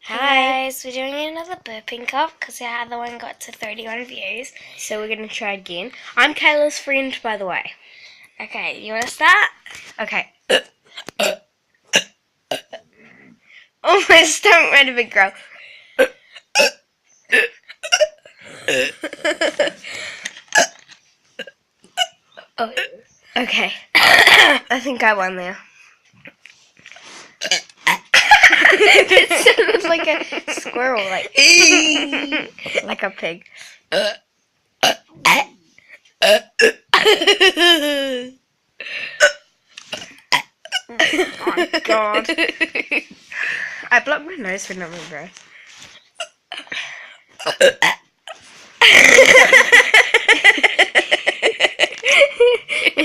Hi guys, we're doing another burping cup because our other one got to 31 views. So we're going to try again. I'm Kayla's friend, by the way. Okay, you want to start? Okay. Oh, my stomach made a big growl. Oh, Okay. I think I won there. it sounded like a squirrel, Like a pig. Oh, God. I blocked my nose for not my breath.